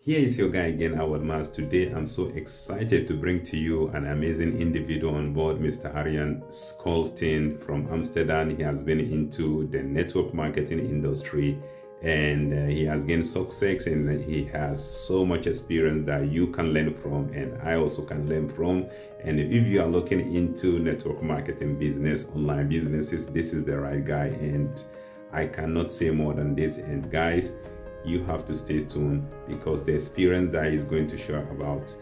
Here is your guy again, Awad Mas. Today, I'm so excited to bring to you an amazing individual on board, Mr. Arjan Scholten from Amsterdam. He has been into the network marketing industry and he has gained success and he has so much experience that you can learn from and I also can learn from. And if you are looking into network marketing business, online businesses, this is the right guy. And I cannot say more than this. And guys, you have to stay tuned because the experience that he's going to share about,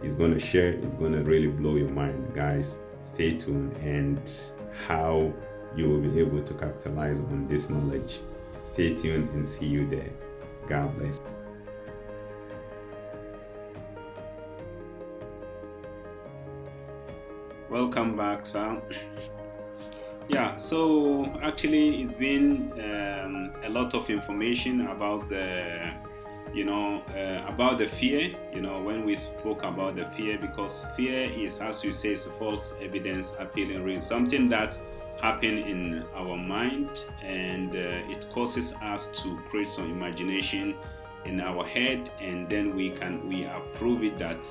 he's going to share, is going to really blow your mind. Guys, stay tuned and how you will be able to capitalize on this knowledge. Stay tuned and see you there. God bless. Welcome back, sir. Yeah, so actually it's been a lot of information about about the fear, when we spoke about the fear, because fear is, as you say, is false evidence appearing real, something that happen in our mind and it causes us to create some imagination in our head, and then we approve it that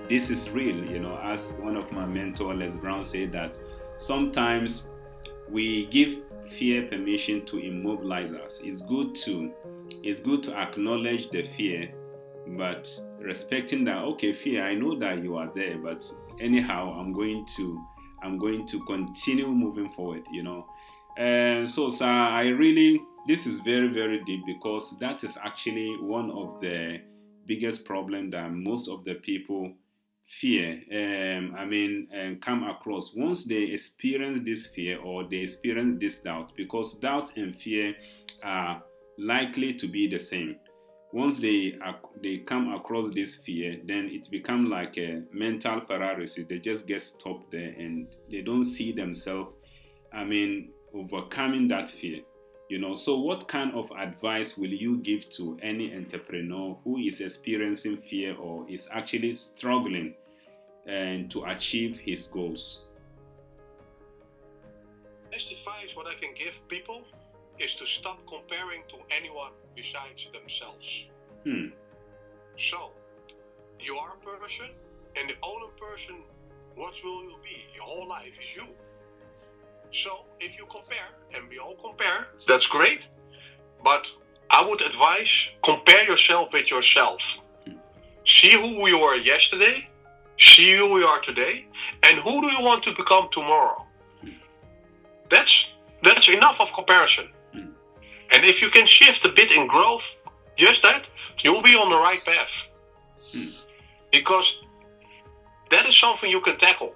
this is real, as one of my mentors, Les Brown, said that sometimes we give fear permission to immobilize us. It's good to acknowledge the fear, but respecting that, okay, fear, I know that you are there, but anyhow, I'm going to continue moving forward, And so, sir, this is very, very deep because that is actually one of the biggest problem that most of the people fear come across once they experience this fear or they experience this doubt, because doubt and fear are likely to be the same. Once they come across this fear, then it becomes like a mental paralysis. They just get stopped there and they don't see themselves overcoming that fear. So what kind of advice will you give to any entrepreneur who is experiencing fear or is actually struggling and to achieve his goals? Best advice what I can give people is to stop comparing to anyone besides themselves. So, you are a person, and the only person what will you be your whole life is you. So, if you compare, and we all compare, that's great, but I would advise compare yourself with yourself. See who you were yesterday, see who you are today, and who do you want to become tomorrow. That's enough of comparison. And if you can shift a bit in growth, just that, you'll be on the right path. Because that is something you can tackle.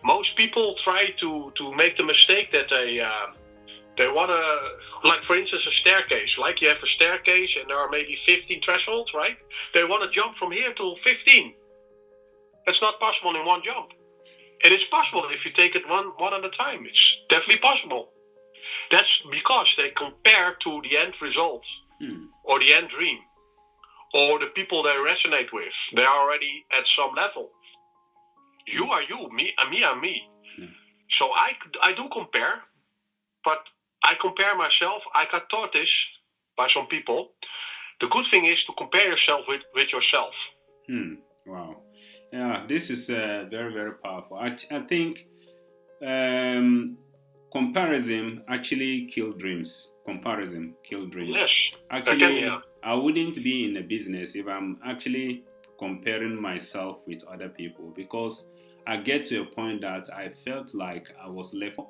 Most people try to make the mistake that they want to, like for instance a staircase, like you have a staircase and there are maybe 15 thresholds, right? They want to jump from here to 15. That's not possible in one jump. It is possible if you take it one at a time. It's definitely possible. That's because they compare to the end results or the end dream or the people they resonate with. They're already at some level. You are you, me are me. So I do compare, but I compare myself. I got taught this by some people. The good thing is to compare yourself with yourself. Wow. Yeah, this is very, very powerful. I think comparison actually kill dreams. Comparison kill dreams. Yes. Actually, I wouldn't be in a business if I'm actually comparing myself with other people, because I get to a point that I felt like I was left.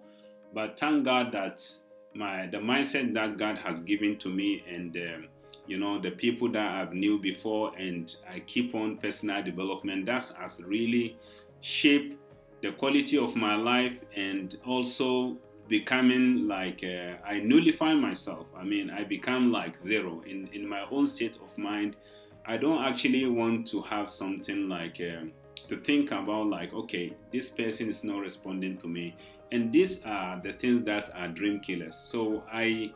But thank God that the mindset that God has given to me and the people that I've knew before, and I keep on personal development, that has really shaped the quality of my life, and also becoming like I nullify myself. I become like zero in my own state of mind. I don't actually want to have something like to think about like, okay, this person is not responding to me, and these are the things that are dream killers. So I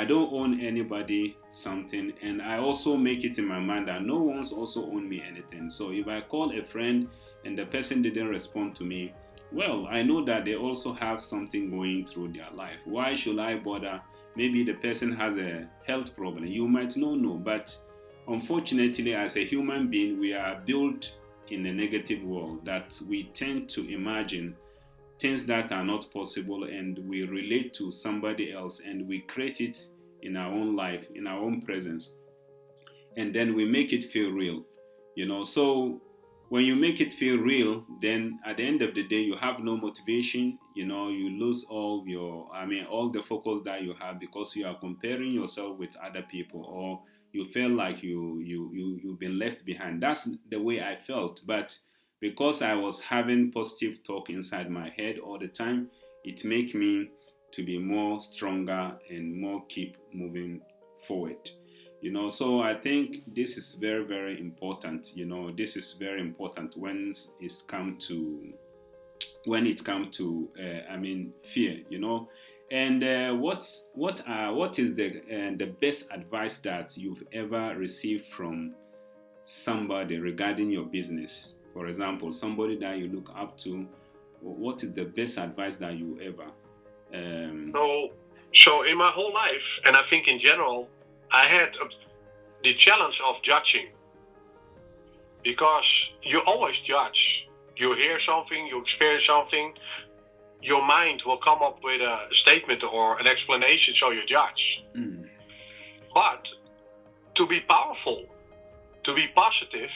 don't own anybody something, and I also make it in my mind that no one's also owned me anything. So if I call a friend and the person didn't respond to me, well, I know that they also have something going through their life. Why should I bother? Maybe the person has a health problem. You might not know, but unfortunately, as a human being, we are built in a negative world that we tend to imagine things that are not possible, and we relate to somebody else and we create it in our own life, in our own presence, and then we make it feel real. So when you make it feel real, then at the end of the day you have no motivation. You lose all the focus that you have, because you are comparing yourself with other people, or you feel like you've been left behind. That's the way I felt. But because I was having positive talk inside my head all the time, it made me to be more stronger and more keep moving forward. So I think this is very, very important. This is very important when it comes to fear. And what is the best advice that you've ever received from somebody regarding your business? For example, somebody that you look up to. What is the best advice that you ever? So in my whole life, and I think in general, I had the challenge of judging, because you always judge. You hear something, you experience something, your mind will come up with a statement or an explanation, so you judge. But to be powerful, to be positive,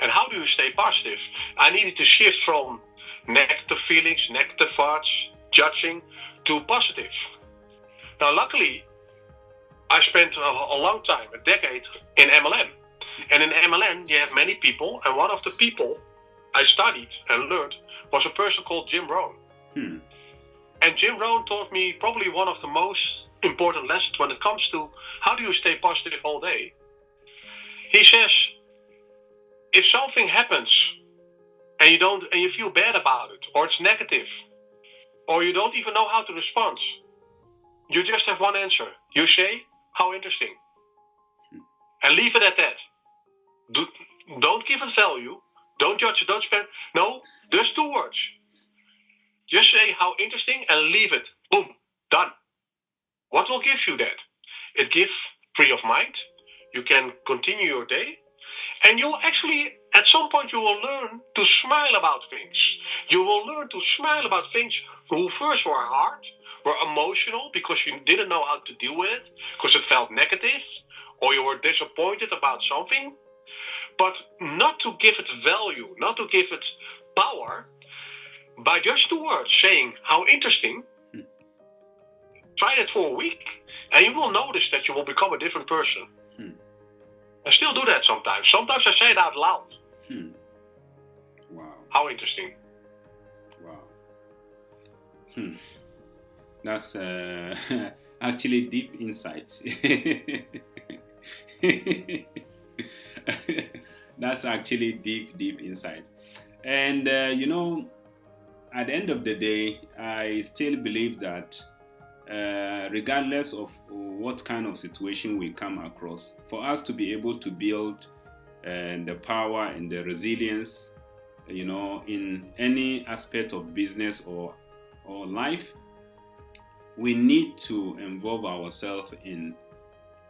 and how do you stay positive? I needed to shift from negative feelings, negative thoughts, judging, to positive. Now, luckily, I spent a long time, a decade, in MLM. And in MLM, you have many people, and one of the people I studied and learned was a person called Jim Rohn. And Jim Rohn taught me probably one of the most important lessons when it comes to how do you stay positive all day. He says, if something happens and you feel bad about it, or it's negative, or you don't even know how to respond, you just have one answer. You say, how interesting. And leave it at that. Don't give it value. Don't judge it. Don't spend. No, just 2 words. Just say how interesting and leave it. Boom. Done. What will give you that? It gives free of mind. You can continue your day. And you'll actually, at some point, you will learn to smile about things. You will learn to smile about things who first were hard, were emotional because you didn't know how to deal with it, because it felt negative, or you were disappointed about something. But not to give it value, not to give it power, by just 2 words saying how interesting. Try that for a week, and you will notice that you will become a different person. I still do that sometimes. Sometimes I say it out loud. Wow. How interesting. Wow. That's actually deep insight. That's actually deep insight. And at the end of the day, I still believe that regardless of what kind of situation we come across, for us to be able to build the power and the resilience, in any aspect of business or life, we need to involve ourselves in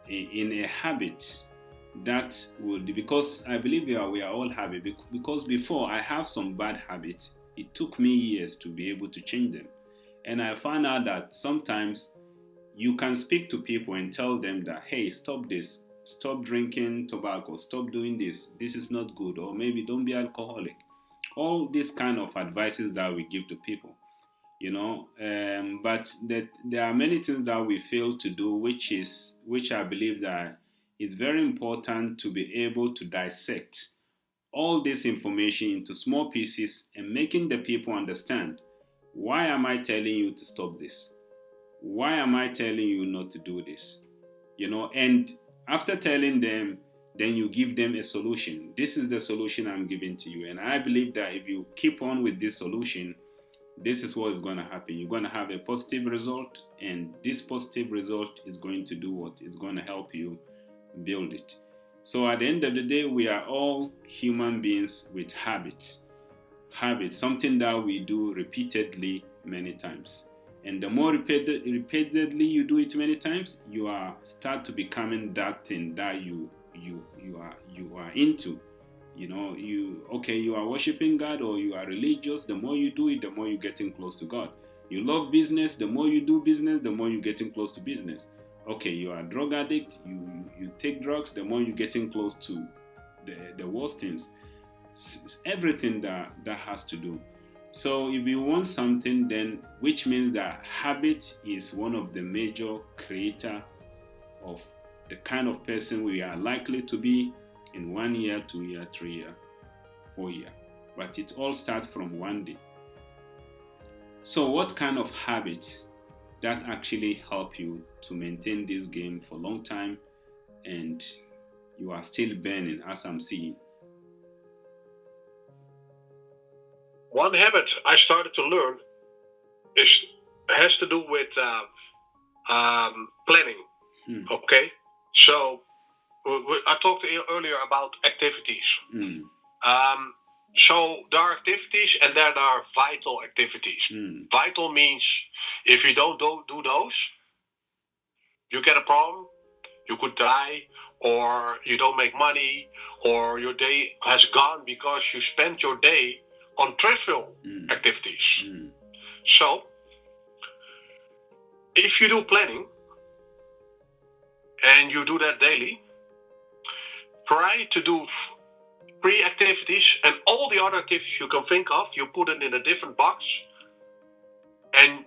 a habit that would, because I believe we are all habit, because before I have some bad habits, it took me years to be able to change them. And I found out that sometimes you can speak to people and tell them that, hey, stop this, stop drinking tobacco, stop doing this is not good, or maybe don't be alcoholic. All these kind of advices that we give to people, but that there are many things that we fail to do, which I believe that is very important, to be able to dissect all this information into small pieces and making the people understand, why am I telling you to stop this? Why am I telling you not to do this? And after telling them, then you give them a solution. This is the solution I'm giving to you. And I believe that if you keep on with this solution, this is what is going to happen. You're going to have a positive result, and this positive result is going to do what? It's going to help you build it. So at the end of the day, we are all human beings with habits. Habits, something that we do repeatedly many times. And the more repeatedly you do it many times, you start to becoming that thing that you are into. You are worshiping God or you are religious. The more you do it, the more you're getting close to God. You love business. The more you do business, the more you're getting close to business. Okay, you are a drug addict. You take drugs. The more you're getting close to the worst things. Everything that has to do. So if you want something, then which means that habit is one of the major creator of the kind of person we are likely to be in 1 year, 2 year, 3 year, 4 year. But it all starts from one day. So what kind of habits that actually help you to maintain this game for a long time and you are still burning, as I'm seeing? One habit I started to learn has to do with planning. Okay, so I talked earlier about activities. So there are activities and then there are vital activities. Vital means if you don't do those, you get a problem, you could die, or you don't make money, or your day has gone because you spent your day on trivial activities. So if you do planning and you do that daily, try to do 3 activities, and all the other activities you can think of, you put it in a different box. And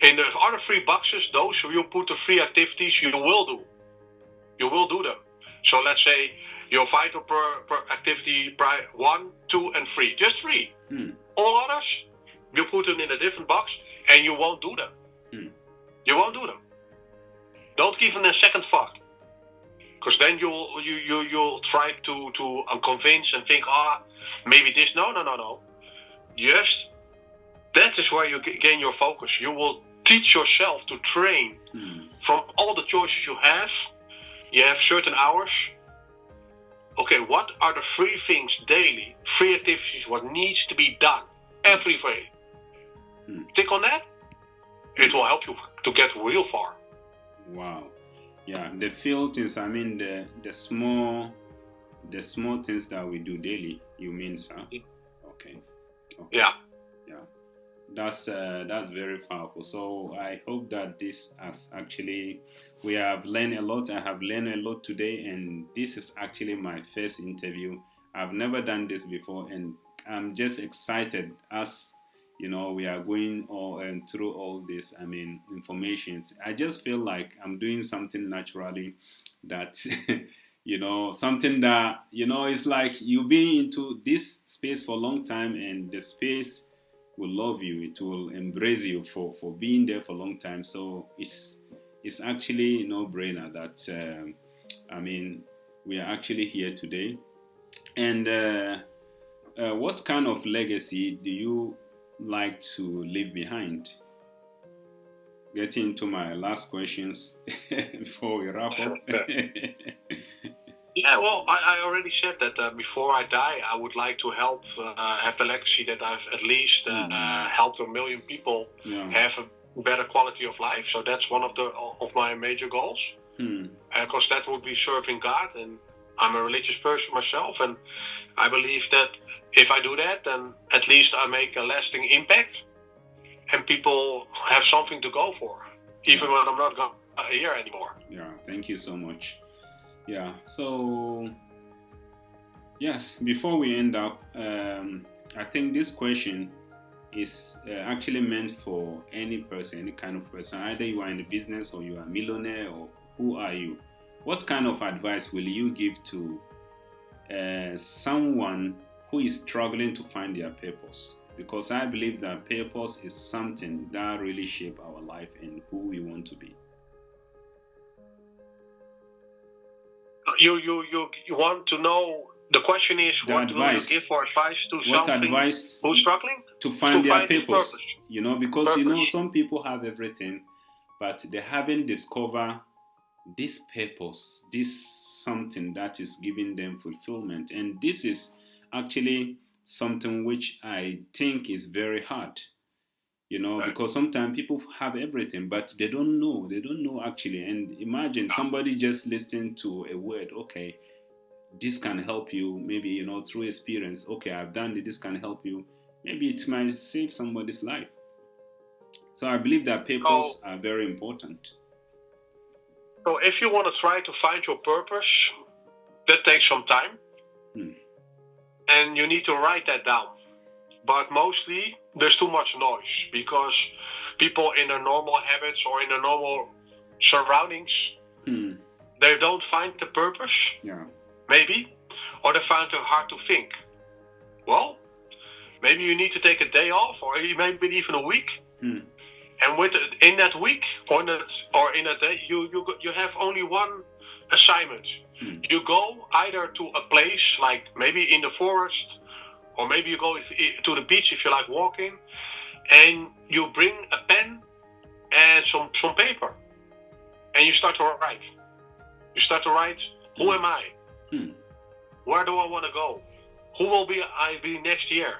in the other 3 boxes, those you put the 3 activities you will do. You will do them. So let's say your vital per activity 1, 2, and 3. Just 3. All others, you put them in a different box, and you won't do them. You won't do them. Don't give them a second thought. Because then you'll try to convince and think, maybe this. No. Just that is where you gain your focus. You will teach yourself to train from all the choices you have. You have certain hours. Okay, what are the 3 things daily, 3 activities, what needs to be done every day? Tick on that. It will help you to get real far. Wow. Yeah, the few things, I mean the small things that we do daily, you mean, sir? Okay. Yeah. That's very powerful. So I hope that this has actually, we have learned a lot. I have learned a lot today, and this is actually my first interview. I've never done this before, and I'm just excited as we are going through all this, information. I just feel like I'm doing something naturally that, something that, it's like you've been into this space for a long time, and the space will love you. It will embrace you for being there for a long time. So it's actually no-brainer that, we are actually here today. And what kind of legacy do you like to leave behind? Getting to my last questions before we wrap up. Yeah, well, I already said that before I die, I would like to help have the legacy that I've at least helped 1 million people have a better quality of life. So that's one of my major goals. Because that would be serving God, and I'm a religious person myself, and I believe that if I do that, then at least I make a lasting impact, and people have something to go for, even when I'm not here anymore. Yeah, thank you so much. Yeah, so yes, before we end up, I think this question is actually meant for any person, any kind of person. Either you are in the business or you are a millionaire, or who are you? What kind of advice will you give to someone who is struggling to find their purpose? Because I believe that purpose is something that really shapes our life and who we want to be. You want to know, the question is, what will you give for advice to someone who's struggling to find their purpose? Because some people have everything, but they haven't discovered this purpose, this something that is giving them fulfillment. And this is actually something which I think is very hard, because sometimes people have everything, but they don't know actually. And imagine somebody just listening to a word, okay, this can help you, maybe, through experience. Okay, I've done it, this can help you. Maybe it might save somebody's life. So I believe that purpose are very important. So if you want to try to find your purpose, that takes some time. And you need to write that down. But mostly there's too much noise, because people in their normal habits or in their normal surroundings, they don't find the purpose, maybe, or they find it hard to think. Well, maybe you need to take a day off, or maybe even a week. And in that week or in that day, you have only one assignment. You go either to a place like maybe in the forest, or maybe you go to the beach if you like walking, and you bring a pen and some paper, and you start to write. You start to write, who am I? Where do I want to go? Who will I be next year?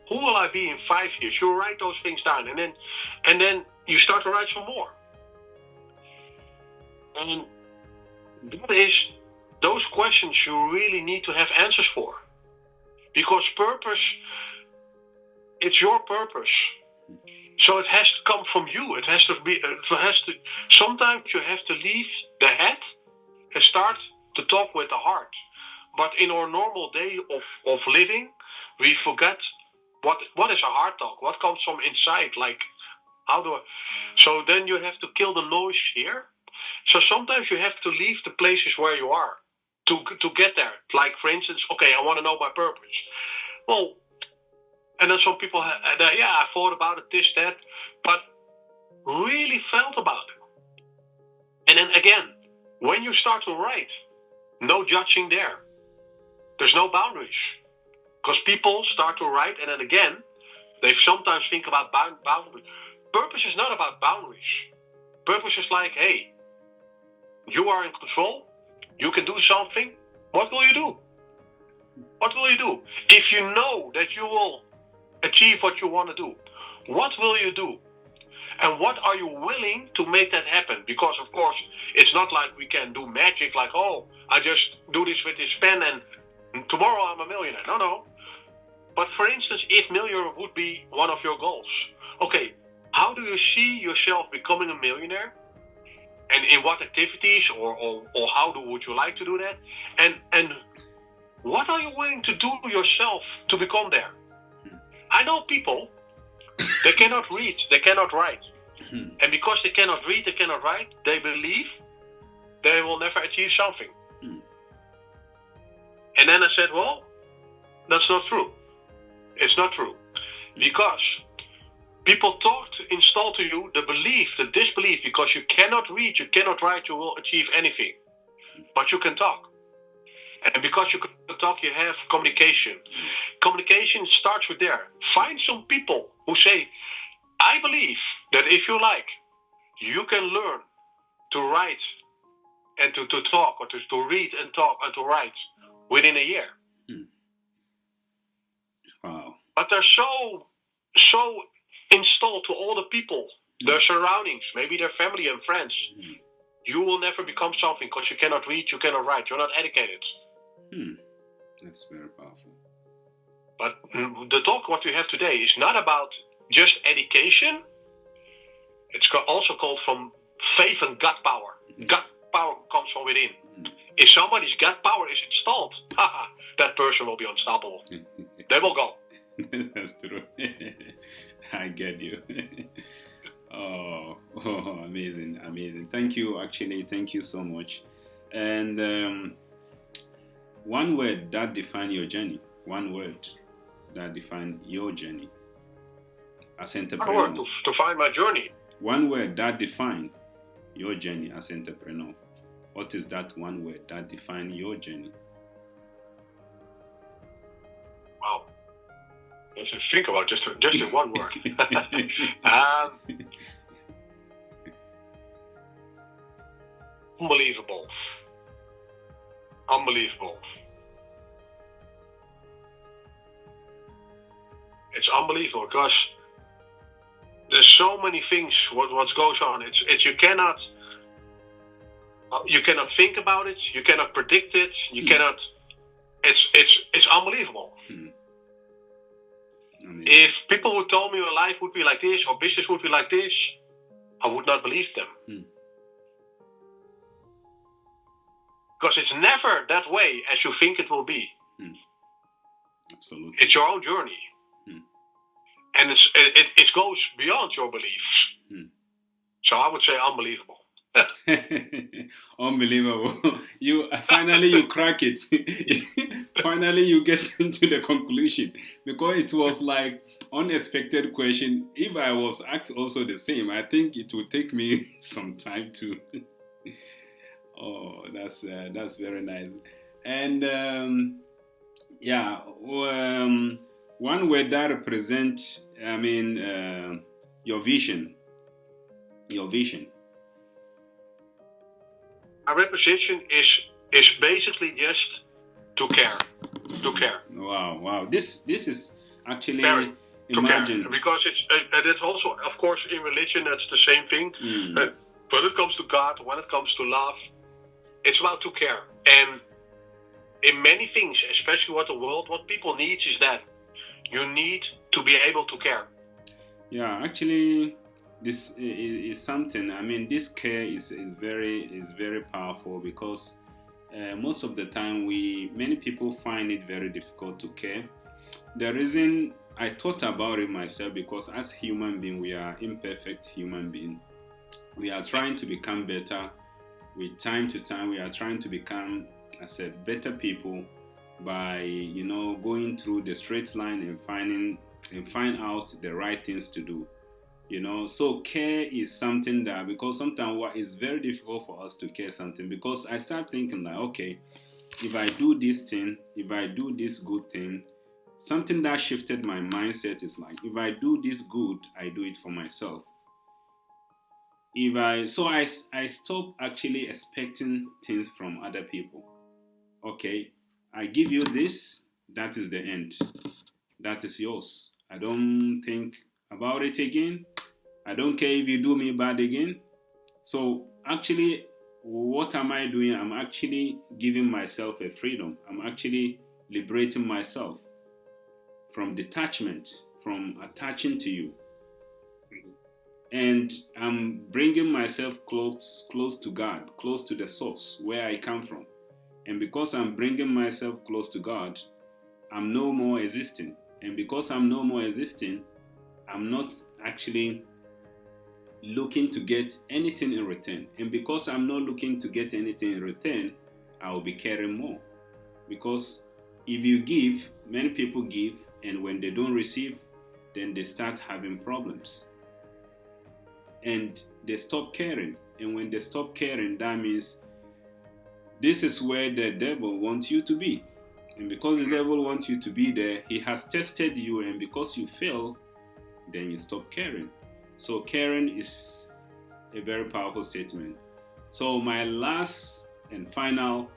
Who will I be in 5 years? You write those things down, and then you start to write some more. And those questions you really need to have answers for. Because purpose, it's your purpose. So it has to come from you. Sometimes you have to leave the head and start to talk with the heart. But in our normal day of living, we forget what is a heart talk? What comes from inside? Like, so then you have to kill the noise here. So sometimes you have to leave the places where you are to get there. Like, for instance, okay, I want to know my purpose. Well, and then some people, I thought about it, this, that, but really felt about it. And then again, when you start to write, no judging there. There's no boundaries. Because people start to write, and then again, they sometimes think about boundaries. Purpose is not about boundaries. Purpose is like, hey, you are in control. You can do something. What will you do? What will you do? If you know that you will achieve what you want to do, what will you do? And what are you willing to make that happen? Because, of course, it's not like we can do magic, like, oh, I just do this with this pen and tomorrow I'm a millionaire. No. But for instance, if millionaire would be one of your goals, okay, how do you see yourself becoming a millionaire? And in what activities or how would you like to do that? And what are you willing to do yourself to become there? I know people, they cannot read, they cannot write. And because they cannot read, they cannot write, they believe they will never achieve something. And then I said, well, that's not true. It's not true. Because people install to you the belief, the disbelief, because you cannot read, you cannot write, you will achieve anything. But you can talk. And because you can talk, you have communication. Communication starts with there. Find some people who say, I believe that if you like, you can learn to write and to talk, or to read and talk and to write within a year. Wow. But they're so installed to all the people, their surroundings, maybe their family and friends. You will never become something because you cannot read, you cannot write, you're not educated. That's very powerful. But the talk what we have today is not about just education. It's also called from faith and gut power. Gut power comes from within. If somebody's gut power is installed, that person will be unstoppable. They will go. That's true. I get you. Oh, amazing. Thank you so much. And one word that defines your journey. One word that defines your journey as entrepreneur. One word to find my journey. One word that defines your journey as entrepreneur. What is that one word that defines your journey? Wow. I should think about just in one word. Unbelievable. It's unbelievable because there's so many things what goes on. It's you cannot think about it. You cannot predict it. You cannot It's unbelievable. If people would tell me your life would be like this or business would be like this, I would not believe them. Because it's never that way as you think it will be. Absolutely. It's your own journey. And it goes beyond your beliefs. So I would say unbelievable. Unbelievable. You crack it. Finally you get into the conclusion, because it was like unexpected question. If I was asked also the same, I think it would take me some time to oh, that's very nice. And one word that represents, your vision. Our reposition is basically just to care. Wow. This is actually imagine, because it's also, of course, in religion that's the same thing. When it comes to God, when it comes to love, it's about to care. And in many things, especially what people need is that you need to be able to care. Yeah, actually, this is something. This care is very powerful, because most of the time many people find it very difficult to care. The reason I thought about it myself, because as human beings, we are imperfect human beings. We are trying to become better. With time to time, we are trying to become, I said, better people by going through the straight line and find out the right things to do. So care is something that, because sometimes it's very difficult for us to care something, because I start thinking like, okay, if I do this thing, if I do this good thing, something that shifted my mindset is like, if I do this good, I do it for myself. I stop actually expecting things from other people. Okay, I give you this, that is the end. That is yours. I don't think about it again. I don't care if you do me bad again. So actually, what am I doing? I'm actually giving myself a freedom. I'm actually liberating myself from detachment, from attaching to you. And I'm bringing myself close to God, close to the source where I come from. And because I'm bringing myself close to God, I'm no more existing. And because I'm no more existing, I'm not actually looking to get anything in return. And because I'm not looking to get anything in return, I will be caring more. Because if you give, many people give, and when they don't receive, then they start having problems. And they stop caring. And when they stop caring, that means this is where the devil wants you to be. And because the devil wants you to be there, he has tested you, and because you fail, then you stop caring. So caring is a very powerful statement. So my last and final,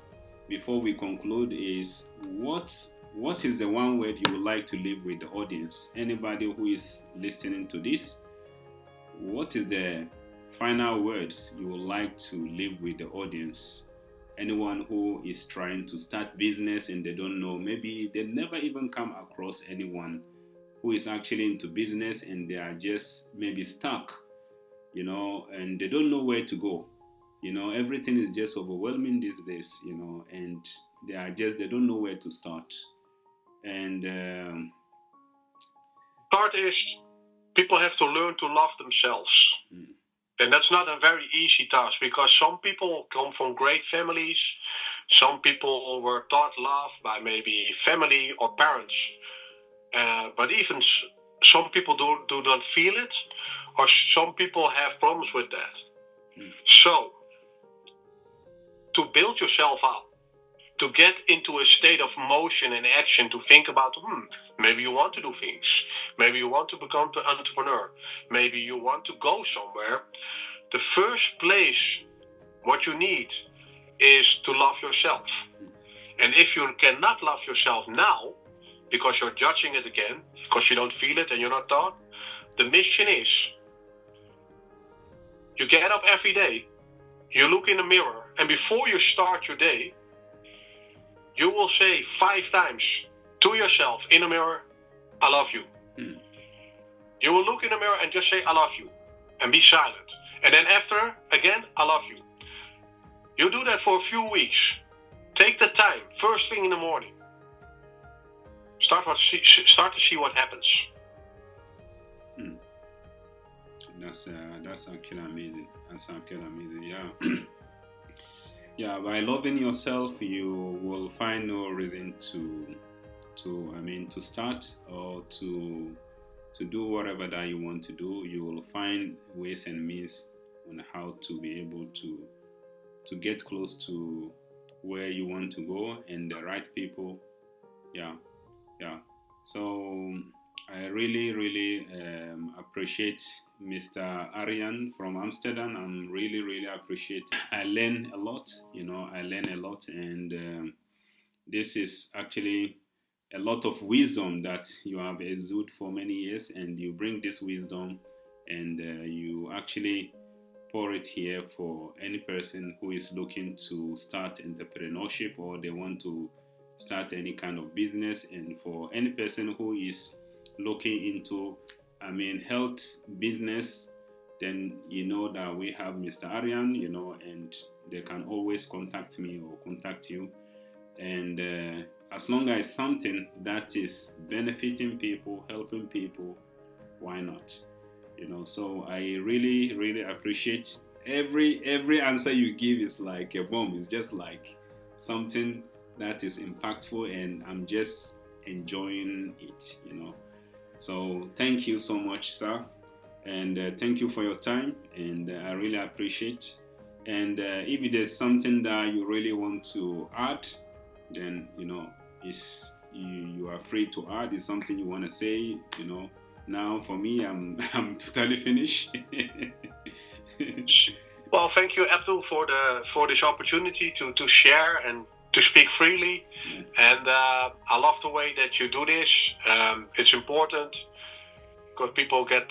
before we conclude, is what is the one word you would like to leave with the audience? Anybody who is listening to this, what is the final words you would like to leave with the audience? Anyone who is trying to start business and they don't know, maybe they never even come across anyone who is actually into business, and they are just maybe stuck, and they don't know where to go. Everything is just overwhelming these days, and they don't know where to start. And part is, people have to learn to love themselves. And that's not a very easy task, because some people come from great families. Some people were taught love by maybe family or parents. But even some people do not feel it, or some people have problems with that. So, to build yourself up, to get into a state of motion and action, to think about, maybe you want to do things. Maybe you want to become an entrepreneur. Maybe you want to go somewhere. The first place, what you need is to love yourself. And if you cannot love yourself now, because you're judging it again, because you don't feel it and you're not taught, the mission is, you get up every day, you look in the mirror, and before you start your day, you will say 5 times to yourself in a mirror, I love you. You will look in the mirror and just say, I love you. And be silent. And then after, again, I love you. You do that for a few weeks. Take the time, first thing in the morning. Start to see what happens. That's actually amazing. That's actually amazing. Yeah. Yeah, by loving yourself, you will find no reason to start or to do whatever that you want to do. You will find ways and means on how to be able to get close to where you want to go and the right people. Yeah. So I really appreciate Mr. Arjan from Amsterdam. I'm really appreciate. I learn a lot. I learn a lot, and this is actually a lot of wisdom that you have exuded for many years, and you bring this wisdom, and you actually pour it here for any person who is looking to start entrepreneurship or they want to start any kind of business, and for any person who is looking into health business, then you know that we have Mr. Arjan, and they can always contact me or contact you, and as long as something that is benefiting people, helping people, why not? So I really appreciate every answer you give is like a bomb. It's just like something that is impactful, and I'm just enjoying it. So thank you so much, sir, and thank you for your time, and I really appreciate. And if there's something that you really want to add, then you are free to add. Is something you want to say? Now for me, I'm totally finished. Well, thank you, Abdul, for this opportunity to share and to speak freely. And I love the way that you do this. It's important because people get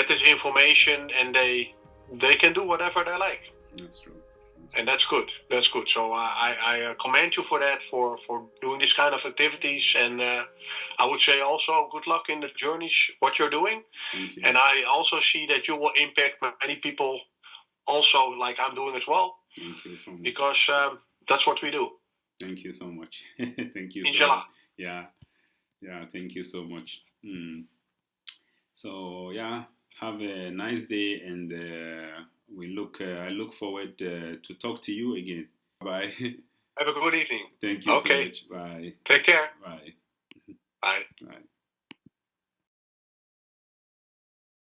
this information and they can do whatever they like. That's true. And that's good. That's good. So I commend you for that, for doing this kind of activities. And I would say also good luck in the journeys, what you're doing. Thank you. And I also see that you will impact many people also, like I'm doing as well. Thank you so much. Because that's what we do. Thank you so much. Thank you. Inshallah. Yeah. Thank you so much. So yeah, have a nice day, and I look forward to talk to you again. Bye. Have a good evening. Thank you so much. Bye. Take care. Bye.